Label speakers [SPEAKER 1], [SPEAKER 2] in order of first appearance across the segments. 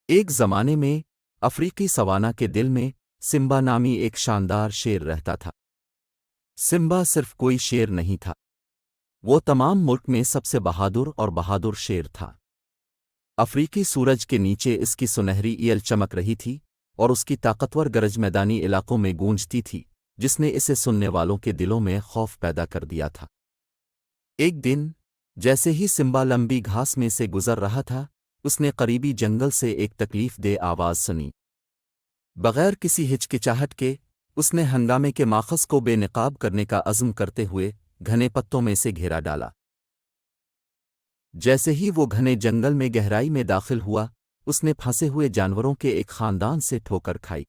[SPEAKER 1] ایک زمانے میں افریقی سوانا کے دل میں سمبا نامی ایک شاندار شیر رہتا تھا۔ سمبا صرف کوئی شیر نہیں تھا، وہ تمام ملک میں سب سے بہادر شیر تھا۔ افریقی سورج کے نیچے اس کی سنہری ایل چمک رہی تھی اور اس کی طاقتور گرج میدانی علاقوں میں گونجتی تھی، جس نے اسے سننے والوں کے دلوں میں خوف پیدا کر دیا تھا۔ ایک دن جیسے ہی سمبا لمبی گھاس میں سے گزر رہا تھا، اس نے قریبی جنگل سے ایک تکلیف دہ آواز سنی۔ بغیر کسی ہچکچاہٹ کے اس نے ہنگامے کے ماخذ کو بے نقاب کرنے کا عزم کرتے ہوئے گھنے پتوں میں سے گھیرا ڈالا۔ جیسے ہی وہ گھنے جنگل میں گہرائی میں داخل ہوا، اس نے پھنسے ہوئے جانوروں کے ایک خاندان سے ٹھوکر کھائی۔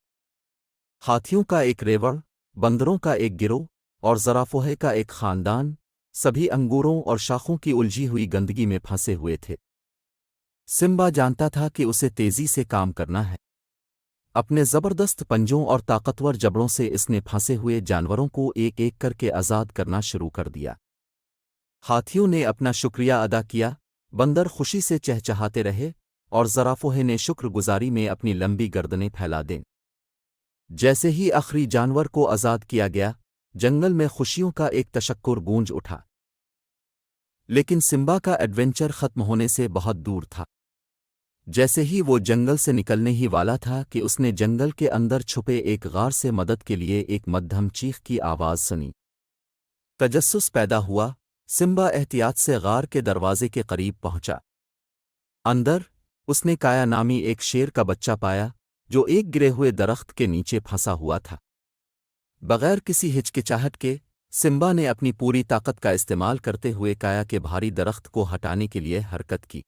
[SPEAKER 1] ہاتھیوں کا ایک ریوڑ، بندروں کا ایک گروہ اور زرافوہے کا ایک خاندان، سبھی انگوروں اور شاخوں کی الجھی ہوئی گندگی میں پھنسے ہوئے تھے۔ سمبا جانتا تھا کہ اسے تیزی سے کام کرنا ہے۔ اپنے زبردست پنجوں اور طاقتور جبڑوں سے اس نے پھنسے ہوئے جانوروں کو ایک ایک کر کے آزاد کرنا شروع کر دیا۔ ہاتھیوں نے اپنا شکریہ ادا کیا، بندر خوشی سے چہچہاتے رہے اور زرافوہے نے شکر گزاری میں اپنی لمبی گردنیں پھیلا دیں۔ جیسے ہی آخری جانور کو آزاد کیا گیا، جنگل میں خوشیوں کا ایک تشکر گونج اٹھا۔ لیکن سمبا کا ایڈونچر ختم ہونے سے بہت دور تھا۔ جیسے ہی وہ جنگل سے نکلنے ہی والا تھا کہ اس نے جنگل کے اندر چھپے ایک غار سے مدد کے لیے ایک مدھم چیخ کی آواز سنی۔ تجسس پیدا ہوا، سمبا احتیاط سے غار کے دروازے کے قریب پہنچا۔ اندر اس نے کایا نامی ایک شیر کا بچہ پایا جو ایک گرے ہوئے درخت کے نیچے پھنسا ہوا تھا۔ بغیر کسی ہچکچاہٹ کے سمبا نے اپنی پوری طاقت کا استعمال کرتے ہوئے کایا کے بھاری درخت کو ہٹانے کے لیے حرکت کی۔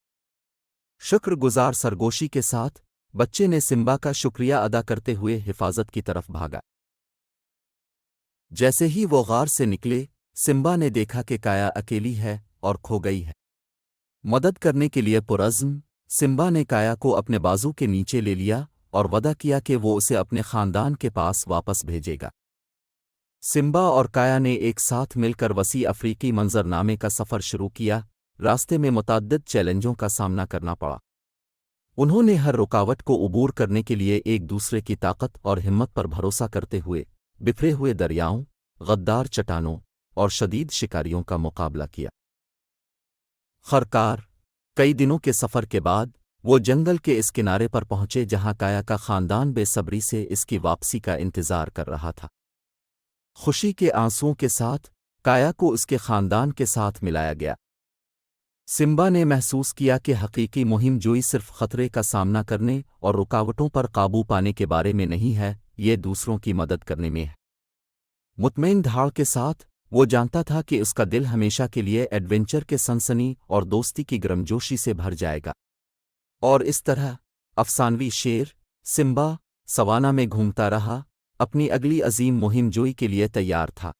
[SPEAKER 1] شکر گزار سرگوشی کے ساتھ بچے نے سمبا کا شکریہ ادا کرتے ہوئے حفاظت کی طرف بھاگا۔ جیسے ہی وہ غار سے نکلے، سمبا نے دیکھا کہ کایا اکیلی ہے اور کھو گئی ہے۔ مدد کرنے کے لیے پرعزم سمبا نے کایا کو اپنے بازو کے نیچے لے لیا اور وعدہ کیا کہ وہ اسے اپنے خاندان کے پاس واپس بھیجے گا۔ سمبا اور کایا نے ایک ساتھ مل کر وسیع افریقی منظرنامے کا سفر شروع کیا۔ راستے میں متعدد چیلنجوں کا سامنا کرنا پڑا۔ انہوں نے ہر رکاوٹ کو عبور کرنے کے لیے ایک دوسرے کی طاقت اور ہمت پر بھروسہ کرتے ہوئے بکھرے ہوئے دریاؤں، غدار چٹانوں اور شدید شکاریوں کا مقابلہ کیا۔ خرکار کئی دنوں کے سفر کے بعد وہ جنگل کے اس کنارے پر پہنچے جہاں کایا کا خاندان بے صبری سے اس کی واپسی کا انتظار کر رہا تھا۔ خوشی کے آنسوؤں کے ساتھ کایا کو اس کے خاندان کے ساتھ ملایا گیا۔ سمبا نے محسوس کیا کہ حقیقی مہم جوئی صرف خطرے کا سامنا کرنے اور رکاوٹوں پر قابو پانے کے بارے میں نہیں ہے، یہ دوسروں کی مدد کرنے میں ہے۔ مطمئن دھاڑ کے ساتھ وہ جانتا تھا کہ اس کا دل ہمیشہ کے لیے ایڈونچر کے سنسنی اور دوستی کی گرمجوشی سے بھر جائے گا۔ اور اس طرح افسانوی شیر سمبا سوانا میں گھومتا رہا، اپنی اگلی عظیم مہم جوئی کے لیے تیار تھا۔